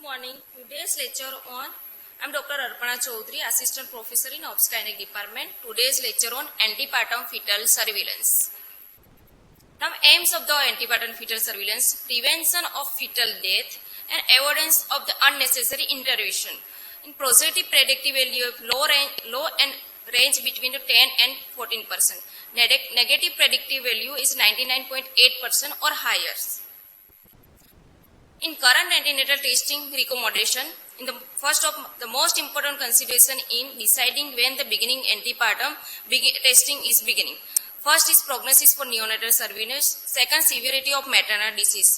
morning. Today's lecture on I'm Dr. Arpana Chaudhary, Assistant Professor in Obstetric Department. Today's lecture on antepartum fetal surveillance. Now, aims of the antepartum fetal surveillance: prevention of fetal death and avoidance of the unnecessary intervention. In positive predictive value of low and range between 10 and 14%. Negative predictive value is 99.8% or higher. In current antenatal testing recommendation, in the first of the most important consideration in deciding when the beginning antepartum testing is beginning. First is prognosis for neonatal surveillance. Second, severity of maternal disease.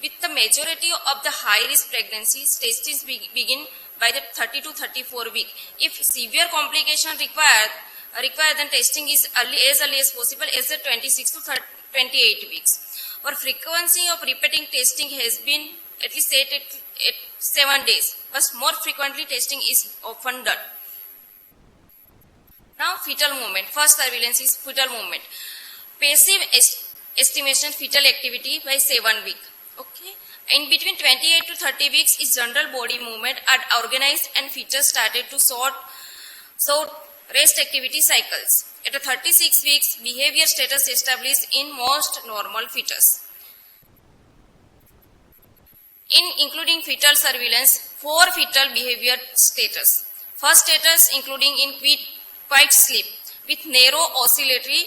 With the majority of the high-risk pregnancies, testings begin by the 30 to 34 week. If severe complication require then testing is as early as possible as the 26 to 28 weeks. Our frequency of repeating testing has been at least 8 at 7 days, but more frequently testing is often done. Now, fetal movement. First surveillance is fetal movement. Passive estimation fetal activity by 7 weeks. Okay. In between 28 to 30 weeks is general body movement are organized and fetus started to sort rest activity cycles. At 36 weeks, behavior status established in most normal fetus. Including fetal surveillance, 4 fetal behavior status. First status including in quiet sleep with narrow oscillatory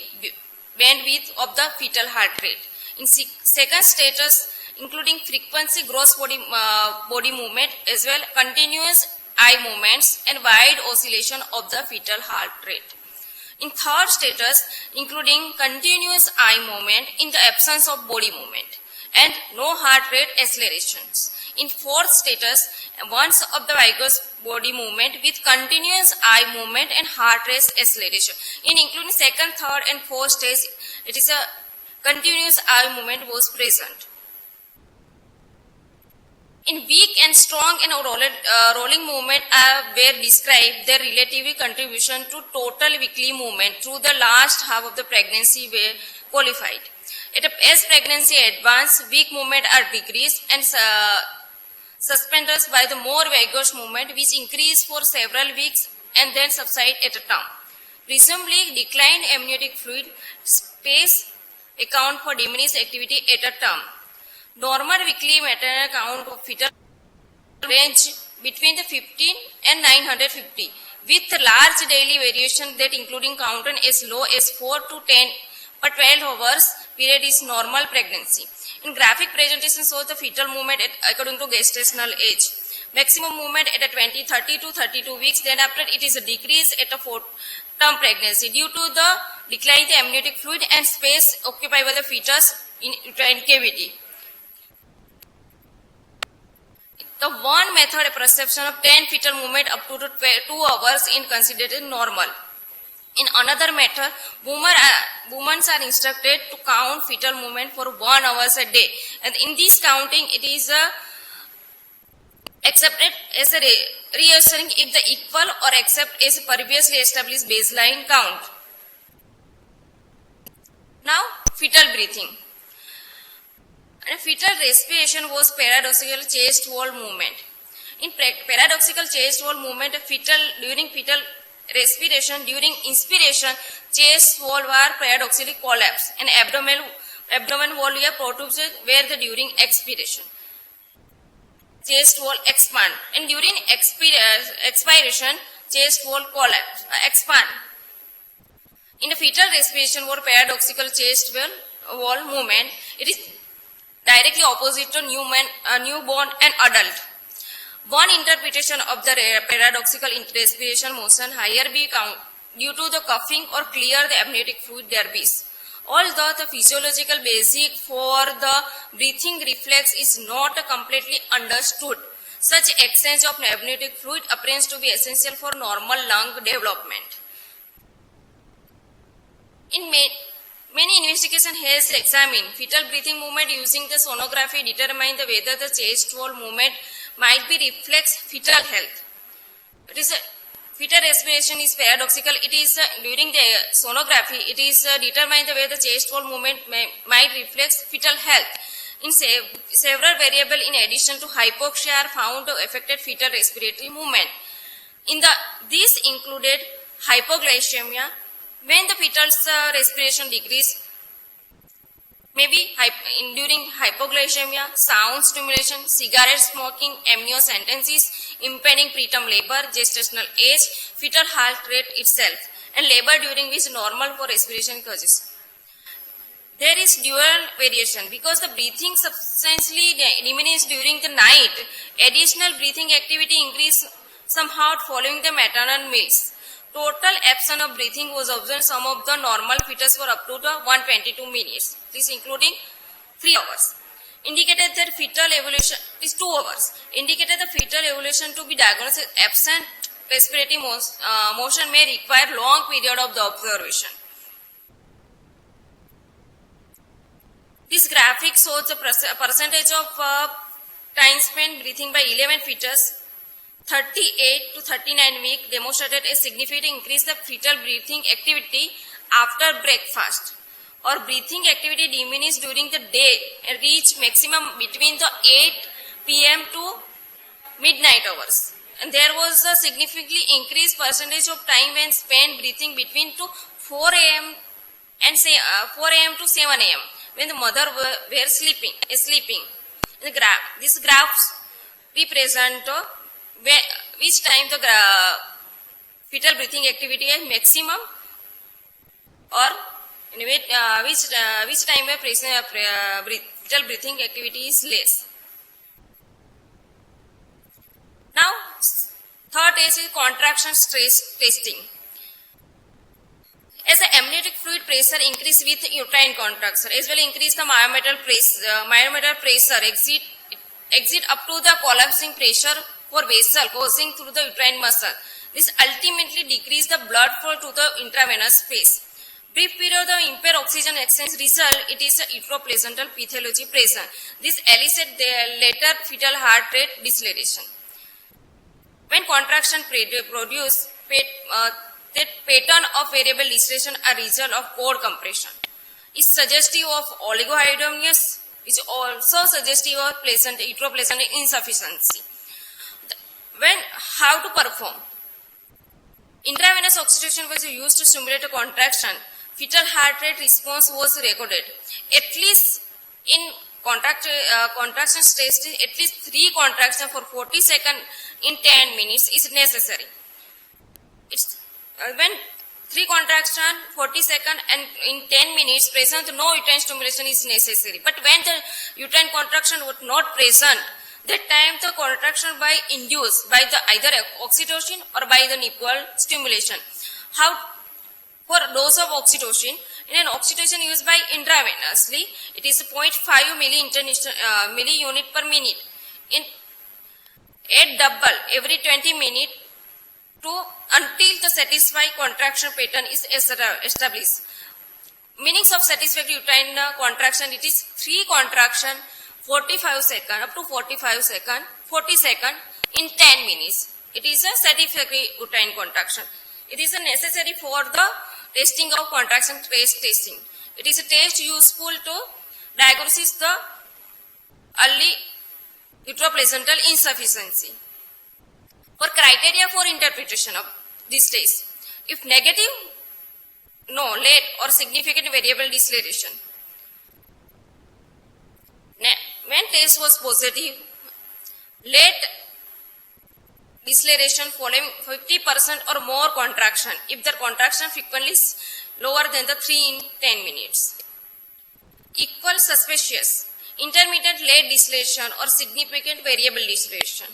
bandwidth of the fetal heart rate. In second status including frequency gross body movement as well continuous eye movements and wide oscillation of the fetal heart rate. In third status including continuous eye movement in the absence of body movement and no heart rate accelerations. In fourth status, once of the vigorous body movement with continuous eye movement and heart rate acceleration. In including second, third and fourth stage, it is a continuous eye movement was present. In weak and strong and rolling movement were described their relative contribution to total weekly movement through the last half of the pregnancy were qualified. As pregnancy advances, weak movement are decreased and suspended by the more vigorous movement which increase for several weeks and then subside at a time. Presumably, declined amniotic fluid space account for diminished activity at a term. Normal weekly maternal count of fetal range between the 15 and 950 with large daily variation that including count as low as 4 to 10 per 12 hours period is normal pregnancy. In graphic presentation shows the fetal movement according to gestational age. Maximum movement at 30 to 32 weeks, then after it is a decrease at a 4-term pregnancy due to the decline in the amniotic fluid and space occupied by the fetus in uterine cavity. The one method of perception of 10 fetal movement up to 2 hours is considered normal. In another method, women are instructed to count fetal movement for 1 hour a day. And in this counting, it is accepted as a reassuring if the equal or accept as a previously established baseline count. Now, fetal breathing. And fetal respiration was paradoxical chest wall movement. In paradoxical chest wall movement, during fetal respiration, during inspiration, chest wall were paradoxically collapsed and abdomen wall were protruded where during expiration. Chest wall expand and during expiration, chest wall collapse, expand. In the fetal respiration or paradoxical chest wall movement, it is directly opposite to newborn and adult. One interpretation of the paradoxical respiration motion higher be due to the coughing or clear the amniotic fluid derbies. Although the physiological basic for the breathing reflex is not completely understood, such exchange of amniotic fluid appears to be essential for normal lung development. In many investigations has examined fetal breathing movement using the sonography determine whether the chest wall movement might be reflects fetal health. Fetal respiration is paradoxical. It is during the sonography, it is determined the way the chest wall movement might reflect fetal health. In several variables in addition to hypoxia are found to affect fetal respiratory movement. These included hypoglycemia, when the fetal's respiration decrease, maybe during hypoglycemia, sound stimulation, cigarette smoking, amniocentesis, impending preterm labor, gestational age, fetal heart rate itself, and labor during which normal for respiration causes. There is dual variation because the breathing substantially diminished during the night. Additional breathing activity increased somewhat following the maternal meals. Total absence of breathing was observed some of the normal fetus for up to the 122 minutes. This including 3 hours. Indicated that fetal evolution is 2 hours. Indicated the fetal evolution to be diagnosed as absent respiratory motion may require long period of the observation. This graphic shows the percentage of time spent breathing by 11 fetus. 38 to 39 weeks demonstrated a significant increase in fetal breathing activity after breakfast, or breathing activity diminished during the day and reached maximum between the 8 p.m. to midnight hours. And there was a significantly increased percentage of time when spent breathing between to 4 a.m. and 4 a.m. to 7 a.m. when the mother were sleeping. These graphs represent which time the fetal breathing activity is maximum, or which time fetal breathing activity is less. Now, third is contraction stress testing. As the amniotic fluid pressure increase with uterine contraction, as well increase the myometrial pressure exit up to the collapsing pressure for vessel coursing through the uterine muscle. This ultimately decrease the blood flow to the intravenous space. Brief period of impaired oxygen exchange result, it is a uteroplacental pathology present. This elicit the later fetal heart rate deceleration. When contraction produce, that pattern of variable deceleration a result of cord compression is suggestive of oligohydramnios, which also suggestive of uteroplacental insufficiency. How to perform? Intravenous oxytocin was used to stimulate a contraction. Fetal heart rate response was recorded. At least in contraction stage, at least 3 contractions for 40 seconds in 10 minutes is necessary. When 3 contractions, 40 seconds and in 10 minutes present, no uterine stimulation is necessary. But when the uterine contraction was not present, that time the contraction by induced by the either oxytocin or by the nipple stimulation. How for dose of oxytocin? In an oxytocin used by intravenously, it is 0.5 milli unit per minute. In 8 double every 20 minutes until the satisfied contraction pattern is established. Meanings of satisfactory uterine contraction, it is 3 contraction 45 seconds up to 45 seconds, 40 seconds in 10 minutes. It is a satisfactory uterine contraction. It is necessary for the testing of contraction trace testing. It is a test useful to diagnose the early uteroplacental insufficiency. For criteria for interpretation of this test, if negative, no, late or significant variable deceleration. When test was positive, late deceleration following 50% or more contraction if the contraction frequently is lower than the 3 in 10 minutes. Equal suspicious, intermittent late deceleration or significant variable deceleration.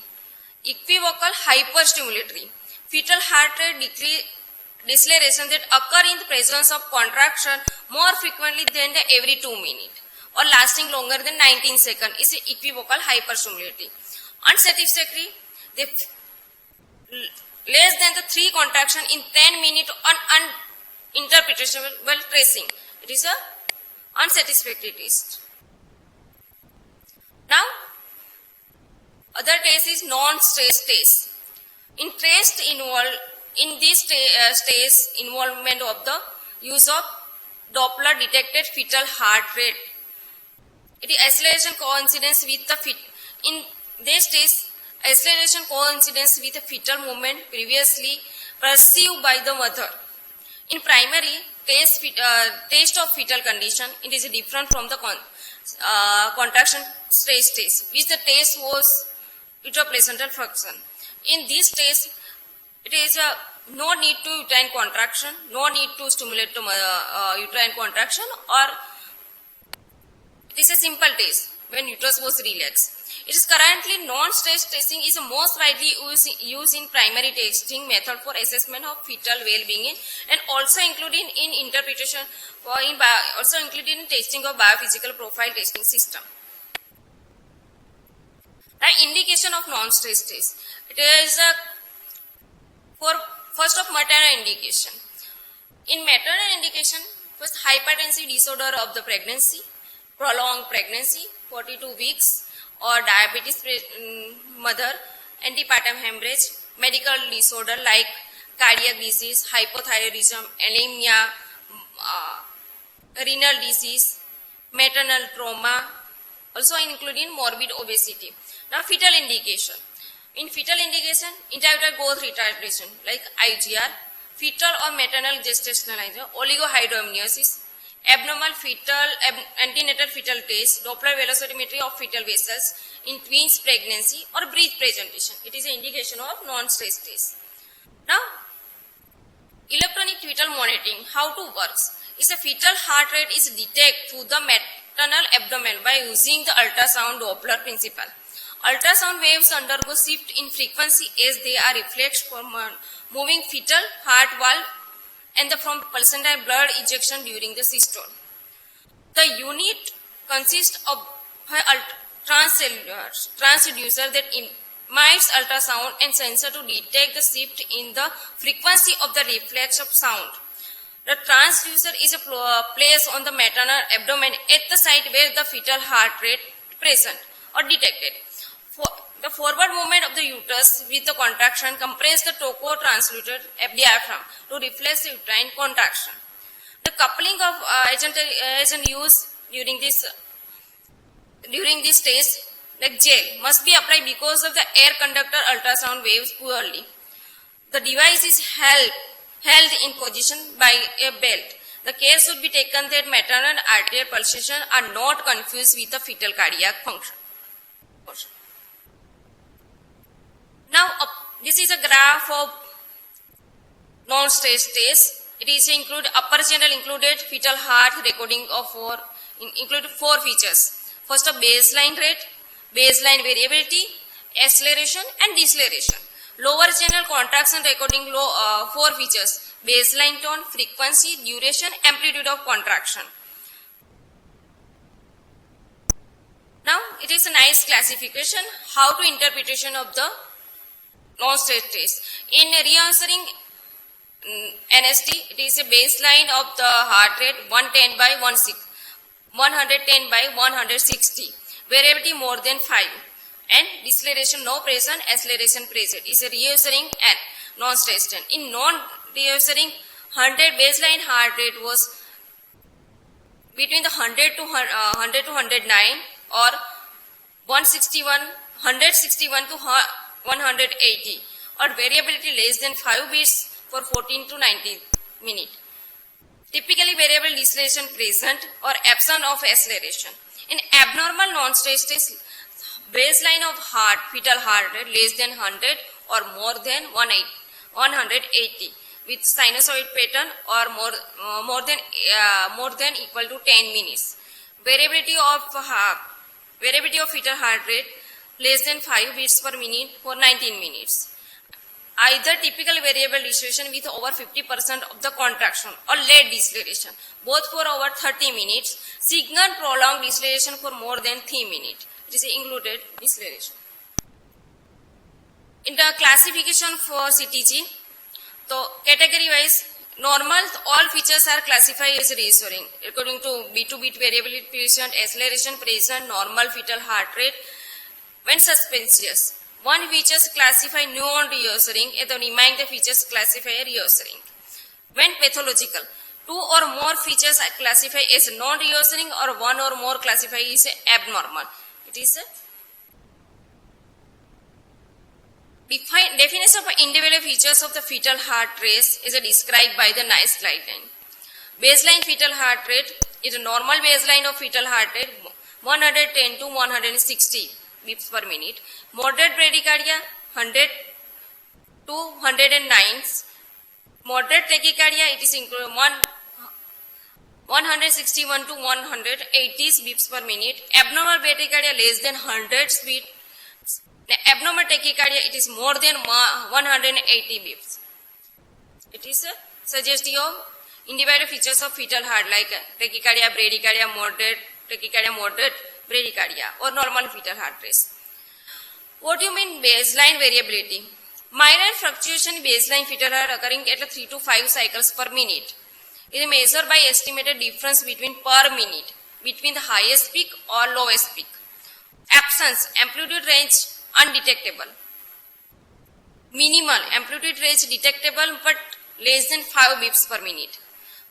Equivocal hyperstimulatory, fetal heart rate deceleration that occur in the presence of contraction more frequently than every 2 minutes or lasting longer than 19 seconds is equivocal hyperstimulatory. Unsatisfactory, less than the 3 contraction in 10 minutes on interpretable tracing. It is a unsatisfactory test. Now, other test is non-stress test. In this test involvement of the use of Doppler detected fetal heart rate It is acceleration coincidence with the in this case, acceleration coincidence with the fetal movement previously perceived by the mother. In primary test of fetal condition, it is different from the contraction stress test, which the test was uteroplacental function. In this test, it is no need to uterine contraction, no need to stimulate to uterine contraction, or it is a simple test when uterus was relaxed. It is currently non-stress testing is most widely used in primary testing method for assessment of fetal well-being and also included in interpretation also included in testing of biophysical profile testing system. The indication of non-stress test. It is for first of maternal indication. In maternal indication, first hypertensive disorder of the pregnancy, prolonged pregnancy, 42 weeks, or diabetes mother, antepartum hemorrhage, medical disorder like cardiac disease, hypothyroidism, anemia, renal disease, maternal trauma, also including morbid obesity. Now fetal indication. In fetal indication, intrauterine growth retardation like IGR, fetal or maternal gestational oligohydramnios, abnormal fetal, antenatal fetal test, Doppler velocimetry of fetal vessels in twins pregnancy or breech presentation. It is an indication of non-stress test. Now, electronic fetal monitoring, how to works? Is a fetal heart rate is detected through the maternal abdomen by using the ultrasound Doppler principle. Ultrasound waves undergo shift in frequency as they are reflected from moving fetal heart valve and from pulsatile blood ejection during the systole. The unit consists of transducer that emits ultrasound and sensor to detect the shift in the frequency of the reflex of sound. The transducer is placed on the maternal abdomen at the site where the fetal heart rate present or detected. The forward movement of the uterus with the contraction compress the tocotransluted diaphragm to reflect the uterine contraction. The coupling of agent used during this stage, like gel, must be applied because of the air conductor ultrasound waves poorly. The device is held in position by a belt. The care should be taken that maternal arterial pulsation are not confused with the fetal cardiac function. Now, this is a graph of non-stress test. It is upper general included fetal heart recording of included 4 features. First, a baseline rate, baseline variability, acceleration and deceleration. Lower general contraction recording 4 features: baseline tone, frequency, duration, amplitude of contraction. Now, it is a nice classification how to interpretation of the non-stress test. In reassuring NST, it is a baseline of the heart rate 110 by 110 by 160, variability more than 5, and deceleration no present, acceleration present. It is a reassuring and non-stress test. In non-reassuring, 100 baseline heart rate was between the 100 to 109 or 161 to 180, or variability less than 5 beats for 14 to 19 minutes. Typically variable deceleration present or absent of acceleration. In abnormal non-stress test, baseline of fetal heart rate less than 100 or more than 180 with sinusoid pattern or more than equal to 10 minutes. Variability of fetal heart rate less than 5 beats per minute for 19 minutes. Either typical variable deceleration with over 50% of the contraction or late deceleration, both for over 30 minutes. Signal prolonged deceleration for more than 3 minutes. It is included deceleration. In the classification for CTG, so category wise, normal, all features are classified as reassuring according to beat-to-beat variability present, acceleration present, normal fetal heart rate. When suspicious, one features classify non-reassuring and the remaining features classify reassuring. When pathological, Two or more features are classified as non-reoccurring or one or more classified as abnormal. It is a definition of individual features of the fetal heart rate is described by the nice guideline. Baseline fetal heart rate is a normal baseline of fetal heart rate 110 to 160 beats per minute. Moderate bradycardia 100 to 109. Moderate tachycardia it is 161 to 180 beats per minute. Abnormal bradycardia less than 100 beats. Abnormal tachycardia it is more than 180 beats. It is a suggestive of individual features of fetal heart like tachycardia, bradycardia, moderate tachycardia, moderate bradycardia or normal fetal heart rate. What do you mean baseline variability? Minor fluctuation in baseline fetal heart occurring at 3 to 5 cycles per minute. It is measured by estimated difference between per minute between the highest peak or lowest peak. Absence, amplitude range undetectable. Minimal, amplitude range detectable but less than 5 beats per minute.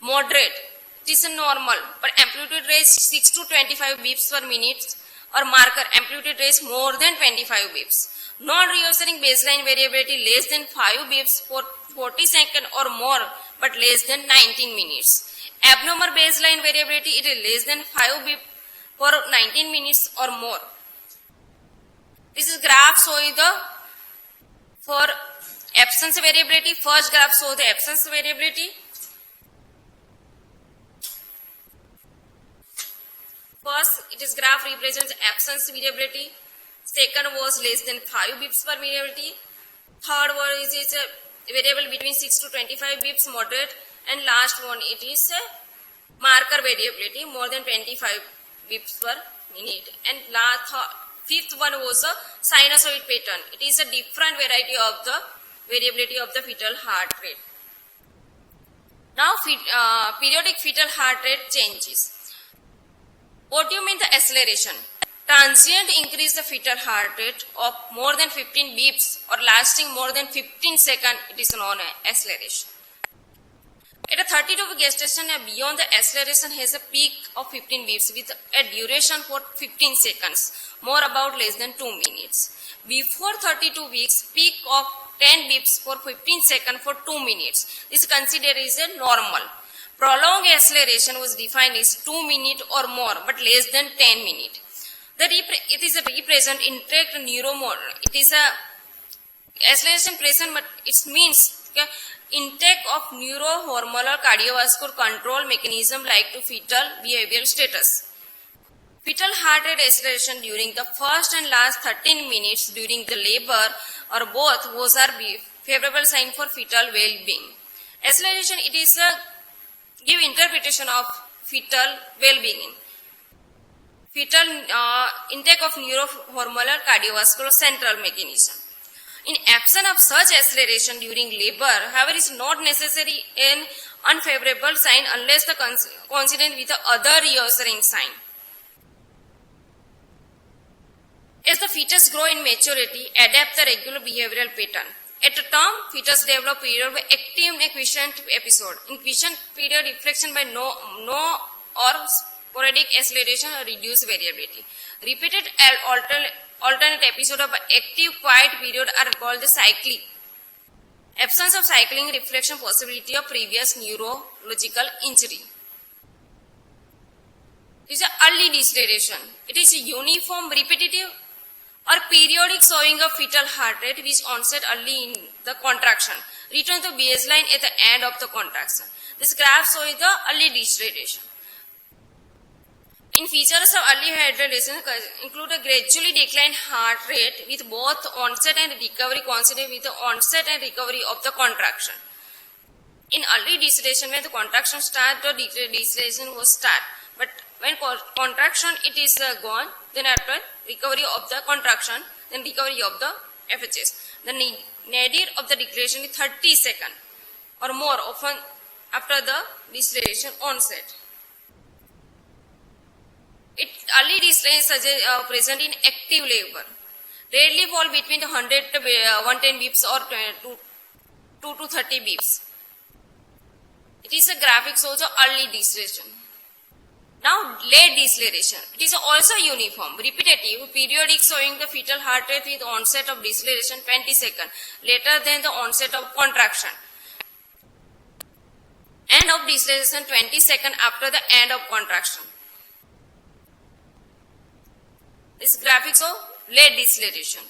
Moderate, it is a normal but amplitude range 6 to 25 beats per minute or marker amplitude range more than 25 beats. Non-reoccurring baseline variability less than 5 beats for 40 seconds or more but less than 19 minutes. Abnormal baseline variability it is less than 5 beats for 19 minutes or more. This is graph showing the for absence variability. First graph shows the absence variability. First, it is graph represents absence variability. Second was less than 5 beeps per variability. Third one is a variable between 6 to 25 beeps moderate. And last one it is a marker variability more than 25 beeps per minute. And fifth one was a sinusoid pattern. It is a different variety of the variability of the fetal heart rate. Now periodic fetal heart rate changes. What do you mean the acceleration? Transient increase the fetal heart rate of more than 15 beeps or lasting more than 15 seconds, it is known as acceleration. At a 32-week gestation and beyond, the acceleration has a peak of 15 beeps with a duration for 15 seconds, more about less than 2 minutes. Before 32 weeks, peak of 10 beeps for 15 seconds for 2 minutes. This is considered as a normal. Prolonged acceleration was defined as 2 minutes or more, but less than 10 minutes. It is a represent intact neuromodel. It is a acceleration present, but it means intake of neurohormonal cardiovascular control mechanism like to fetal behavioral status. Fetal heart rate acceleration during the first and last 13 minutes during the labor or both was a favorable sign for fetal well-being. Acceleration, it is a give interpretation of fetal well-being. Fetal intake of neurohormonal cardiovascular central mechanism. In absence of such acceleration during labor, however, is not necessary an unfavorable sign unless the coincident with the other reoccurring sign. As the fetus grow in maturity, adapt the regular behavioral pattern. At the term, fetus develop period by active and quiescent episode. In quiescent period, reflection by no or sporadic acceleration or reduced variability. Repeated alternate episode of active quiet period are called the cyclic. Absence of cycling reflection possibility of previous neurological injury. It is an early deceleration. It is a uniform, repetitive or periodic showing of fetal heart rate which onset early in the contraction. Return to baseline at the end of the contraction. This graph shows the early deceleration. In features of early hydration include a gradually declined heart rate with both onset and recovery coincident with the onset and recovery of the contraction. In early deceleration, when the contraction starts, the deceleration will start. But when contraction it is gone, then after recovery of the contraction, then recovery of the FHS. The nadir of the deceleration is 30 seconds or more often after the deceleration onset. Early deceleration is present in active labor. Rarely fall between 100 to 110 beeps or 2 to 30 beeps. It is a graphic shows the early deceleration. Now late deceleration. It is also uniform, repetitive, periodic, showing the fetal heart rate with onset of deceleration 20 seconds later than the onset of contraction. End of deceleration 20 seconds after the end of contraction. This graphic shows late deceleration.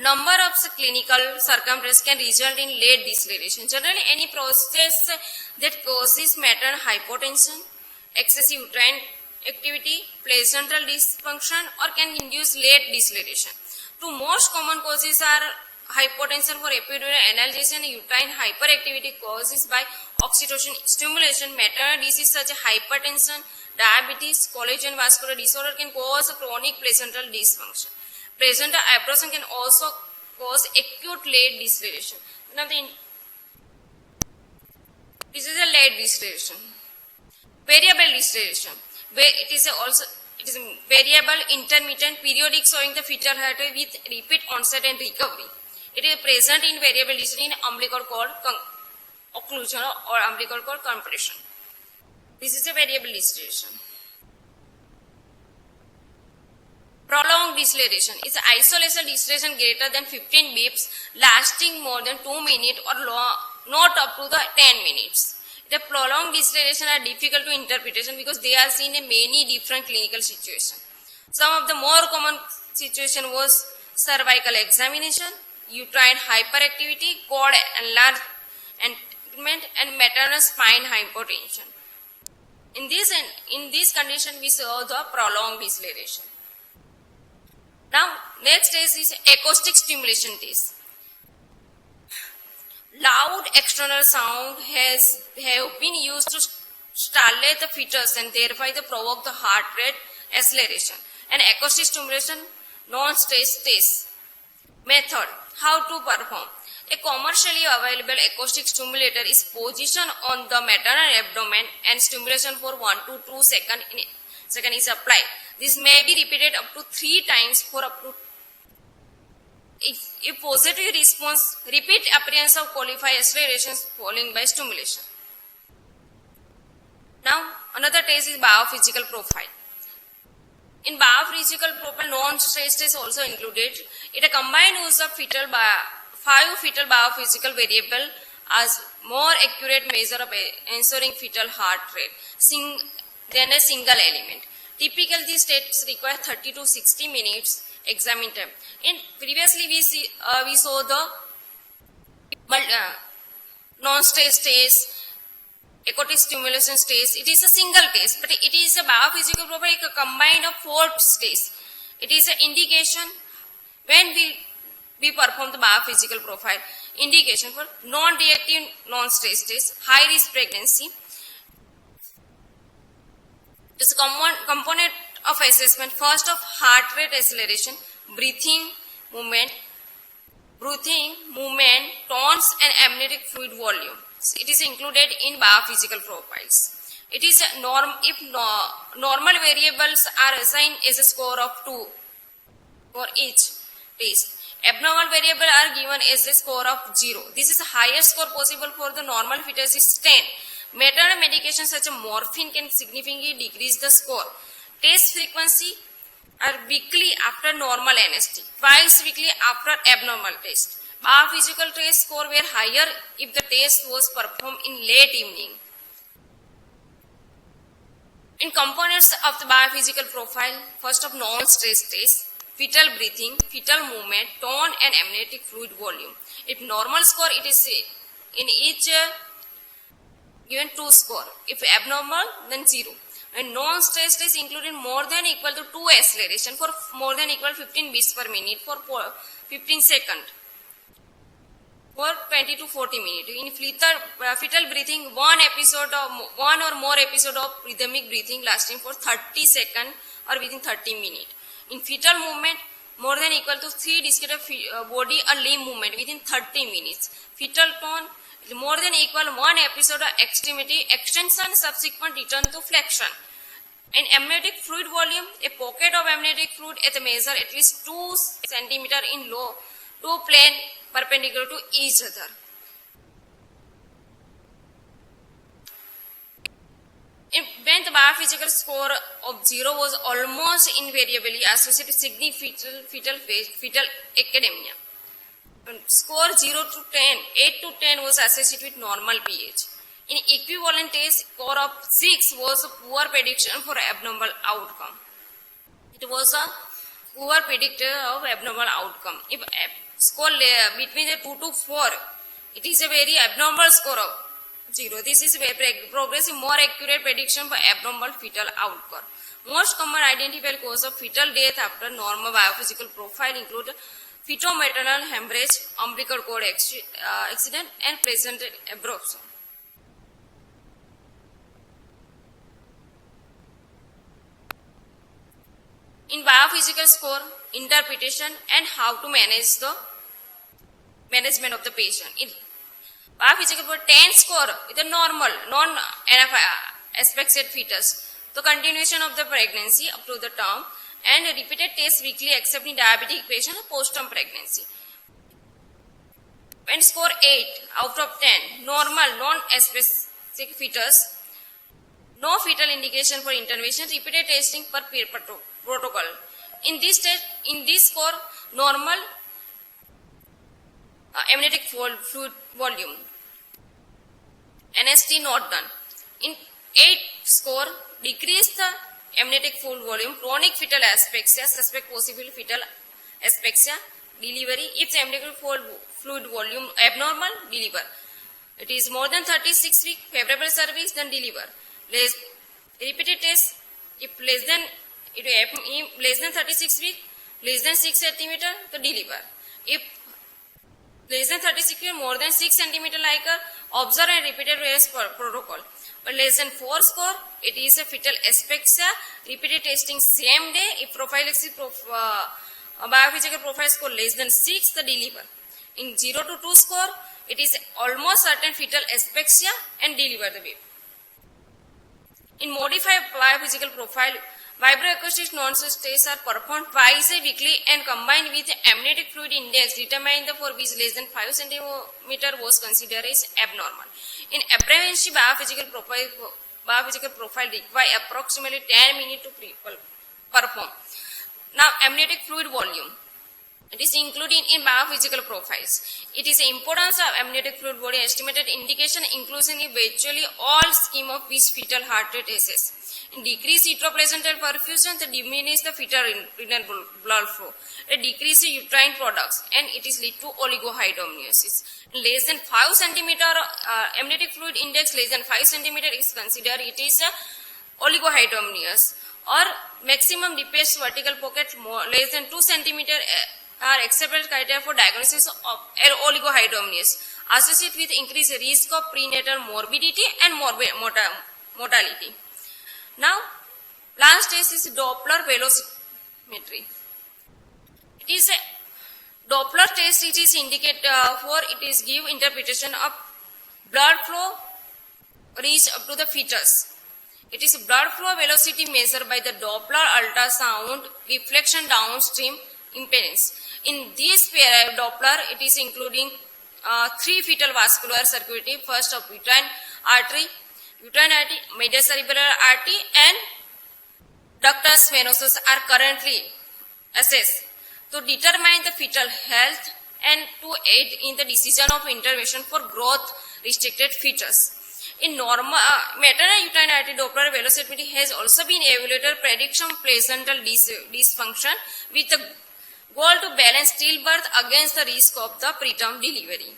Number of clinical circumstances can result in late deceleration. Generally, any process that causes maternal hypotension, excessive uterine activity, placental dysfunction, or can induce late deceleration. Two most common causes are hypotension for epidural analgesia and uterine hyperactivity causes by oxytocin stimulation. Maternal disease such as hypertension, diabetes, collagen vascular disorder can cause chronic placental dysfunction. Placental abrasion can also cause acute late deceleration. Now this is a late deceleration. Variable deceleration. It is variable, intermittent, periodic, showing the fetal heart rate with repeat onset and recovery. It is present in variable deceleration in umbilical cord occlusion or umbilical cord compression. This is a variable deceleration. Prolonged deceleration is isolation deceleration greater than 15 beeps lasting more than 2 minutes or not up to the 10 minutes. The prolonged deceleration are difficult to interpretation because they are seen in many different clinical situations. Some of the more common situation was cervical examination, uterine hyperactivity, cord enlargement, and maternal spine hypotension. In this condition, we saw the prolonged deceleration. Now, next test is acoustic stimulation test. Loud external sound have been used to stimulate the fetus and thereby provoke the heart rate acceleration. And acoustic stimulation non-stress test method. How to perform? A commercially available acoustic stimulator is positioned on the maternal abdomen and stimulation for 1 to 2 seconds is applied. This may be repeated up to 3 times for up to if positive response, repeat appearance of qualified accelerations following by stimulation. Now, another test is biophysical profile. In biophysical profile, non-stress test also included. It a combined use of 5 fetal biophysical variable as more accurate measure of ensuring fetal heart rate than a single element. Typically, these tests require 30 to 60 minutes examine time. Previously, we saw the non-stress test, acoustic stimulation test. It is a single test, but it is a biophysical profile, a combined of 4 tests. It is an indication when we perform the biophysical profile. Indication for non-reactive non-stress test, high-risk pregnancy. It's a component of assessment. First of heart rate acceleration, breathing, movement, tones, and amniotic fluid volume. So it is included in biophysical profiles. It is a normal variables are assigned as a score of 2 for each test. Abnormal variables are given as a score of 0. This is the highest score possible for the normal fetus is 10. Maternal medications such as morphine can significantly decrease the score. Test frequency are weekly after normal anesthesia, twice weekly after abnormal test. Biophysical test score were higher if the test was performed in late evening. In components of the biophysical profile, first of non-stress test, fetal breathing, fetal movement, tone, and amniotic fluid volume. If normal score, it is in each given 2 score. If abnormal, then 0. And non-stress test including more than equal to 2 acceleration for more than equal 15 beats per minute for 15 seconds for 20 to 40 minutes. In fetal breathing, one or more episode of rhythmic breathing lasting for 30 seconds or within 30 minutes. In fetal movement, more than equal to 3 discrete body or limb movement within 30 minutes. Fetal tone, more than equal 1 episode of extremity extension subsequent return to flexion. In amniotic fluid volume, a pocket of amniotic fluid at a measure at least 2 cm in low, 2 plane perpendicular to each other. when the biophysical score of 0 was almost invariably associated with significant fetal academia. Score 0 to 10, 8 to 10 was associated with normal pH. In equivalent test, score of 6 was a poor prediction for abnormal outcome. It was a poor predictor of abnormal outcome. If score between the 2 to 4, it is a very abnormal score of 0. This is a progressive, more accurate prediction for abnormal fetal outcome. Most common identified cause of fetal death after normal biophysical profile include fetal-maternal hemorrhage, umbilical cord accident, and placental abruption. In biophysical score, interpretation and how to manage the management of the patient. In biophysical score, 10 score is a normal, non-asphyxiated fetus. The continuation of the pregnancy up to the term and repeated tests weekly except in diabetic patient or post-term pregnancy. When score 8 out of 10, normal, non-asphyxiated fetus, no fetal indication for intervention, repeated testing per peer protocol. In this test, in this score, normal amniotic fluid volume, NST not done. In 8 score, decrease the amniotic fluid volume, chronic fetal asphyxia, suspect possible fetal asphyxia, delivery. If the amniotic fluid volume abnormal, deliver. It is more than 36 weeks, favorable cervix, then deliver. Repeated test, if less than 36 weeks, less than 6 centimeter, to deliver. If less than 36 weeks, more than 6 centimeter, like observe and repeated race protocol. But less than 4 score, it is a fetal asphyxia, repeated testing same day. If prophylaxis biophysical profile score less than 6, the deliver. In 0 to 2 score, it is almost certain fetal asphyxia and deliver the baby. In modified biophysical profile, vibroacoustic nonsense tests are performed twice weekly and combined with the amniotic fluid index determined for which less than 5 cm was considered as abnormal. In abbreviation, biophysical profile require approximately 10 minutes to perform. Now, amniotic fluid volume. It is included in biophysical profiles. It is the importance of amniotic fluid volume estimated indication including virtually all scheme of which fetal heart rate assess. In decreased uteroplacental perfusion, they diminish the fetal renal blood flow. It decreases uterine products and it is lead to oligohydramnios. Less than 5 centimeter amniotic fluid index less than 5 centimeter is considered it is oligohydramnios, or maximum deepest vertical pocket less than 2 centimeter are accepted criteria for diagnosis of oligohydramnios associated with increased risk of prenatal morbidity and mortality. Now, last test is Doppler velocimetry. It is a Doppler test. It is indicate it is give interpretation of blood flow reach up to the fetus. It is blood flow velocity measured by the Doppler ultrasound reflection downstream impedance. In this Doppler, it is including 3 fetal vascular circuitry, first of uterine artery, major cerebral artery, and ductus venosus are currently assessed to determine the fetal health and to aid in the decision of intervention for growth restricted fetus. In normal maternal uterine artery Doppler velocimetry has also been evaluated prediction placental dysfunction with the goal to balance stillbirth against the risk of the preterm delivery.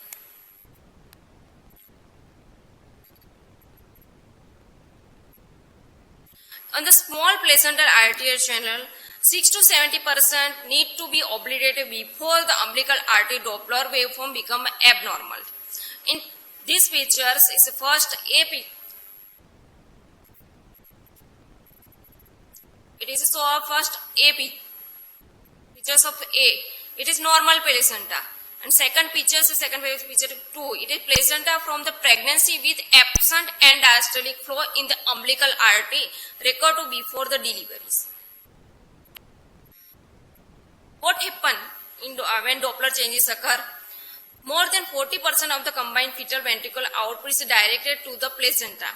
On the small placental arterial channel, 6 to 70% need to be obliterated before the umbilical artery Doppler waveform become abnormal. In these pictures is the first A. It is so first A pictures of A. It is normal placenta. And second picture 2. It is placenta from the pregnancy with absent and diastolic flow in the umbilical artery recurred to before the deliveries. What happens when Doppler changes occur? More than 40% of the combined fetal ventricle output is directed to the placenta.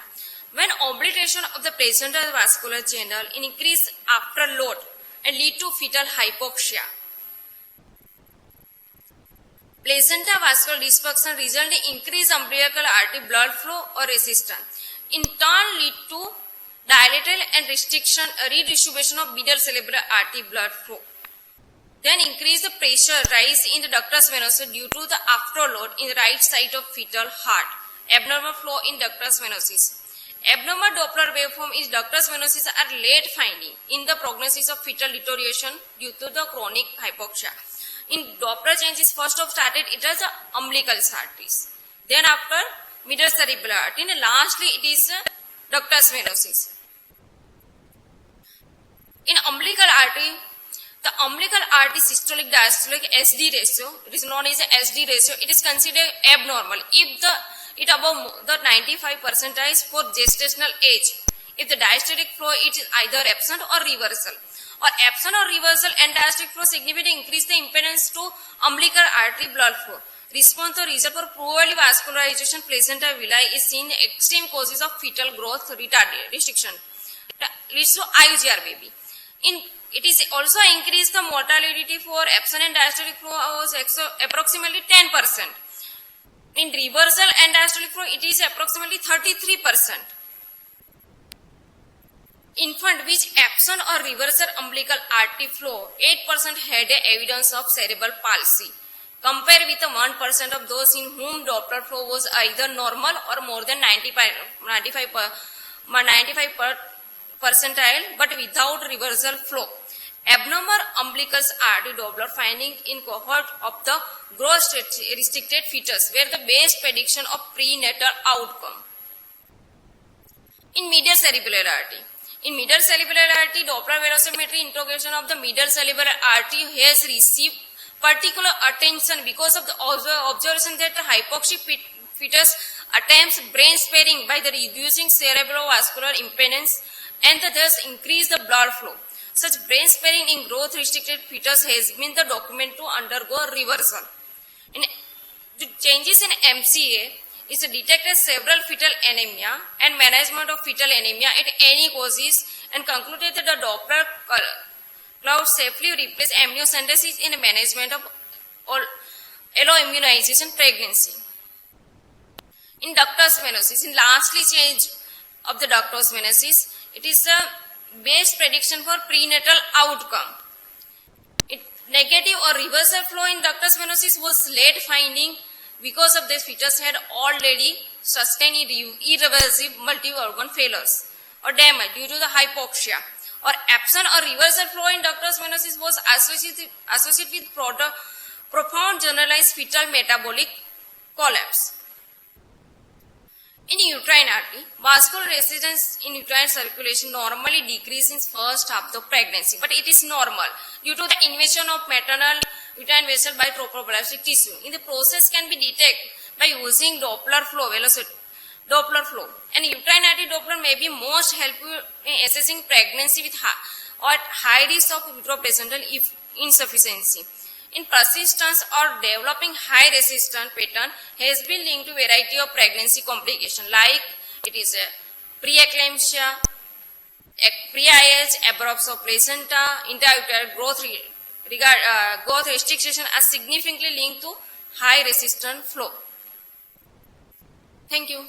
When obliteration of the placental vascular channel increase after load and lead to fetal hypoxia. Placenta vascular dysfunction result in increased umbilical artery blood flow or resistance. In turn lead to dilatation and redistribution of middle cerebral artery blood flow. Then increase the pressure rise in the ductus venosus due to the afterload in the right side of fetal heart. Abnormal flow in ductus venosus. Abnormal Doppler waveform is ductus venosus are late finding in the prognosis of fetal deterioration due to the chronic hypoxia. In Doppler changes first of started, it is the umbilical arteries. Then after middle cerebral artery, and lastly it is ductus venosus. In umbilical artery, the umbilical artery systolic diastolic SD ratio, it is known as SD ratio, it is considered abnormal if it above the 95 percentile for gestational age. If the diastolic flow it is either absent or reversal. Or absent or reversal and diastolic flow significantly increase the impedance to umbilical artery blood flow. Response to result for poorly vascularization placenta villi is seen extreme causes of fetal growth restriction. Leads to IUGR baby. It is also increased the mortality for absent and diastolic flow was approximately 10%. In reversal and diastolic flow, it is approximately 33%. Infant which absent or reversal umbilical artery flow, 8% had evidence of cerebral palsy. Compared with the 1% of those in whom Doppler flow was either normal or more than 95 percentile but without reversal flow. Abnormal umbilical artery Doppler finding in cohort of the growth restricted fetus were the best prediction of prenatal outcome. In medial cerebral artery. In middle cerebral artery, Doppler velocimetry interrogation of the middle cerebral artery has received particular attention because of the observation that the hypoxic fetus attempts brain sparing by the reducing cerebrovascular impedance and thus increase the blood flow. Such brain sparing in growth restricted fetus has been the document to undergo reversal. In the changes in MCA is detected several fetal anemia and management of fetal anemia at any causes and concluded that the Doppler cloud safely replaced amniocentesis in management of alloimmunization pregnancy. In ductus venosus, in lastly change of the ductus venosus, it is a best prediction for prenatal outcome. Negative or reversal flow in ductus venosus was late finding because of this fetus had already sustained irreversible multi-organ failures or damage due to the hypoxia. Or absent or reversal flow in ductus venosus was associated with profound generalized fetal metabolic collapse. In uterine artery, vascular resistance in uterine circulation normally decreases in first half of pregnancy, but it is normal due to the invasion of maternal uterine vessel by trophoblastic tissue. In the process can be detected by using Doppler flow velocity. Doppler flow. And uterine artery Doppler may be most helpful in assessing pregnancy with high risk of uteroplacental insufficiency. In persistence or developing high resistance pattern has been linked to variety of pregnancy complications like it is preeclampsia, pre-IH, abrupts of placenta, intrauterine growth restriction are significantly linked to high resistance flow. Thank you.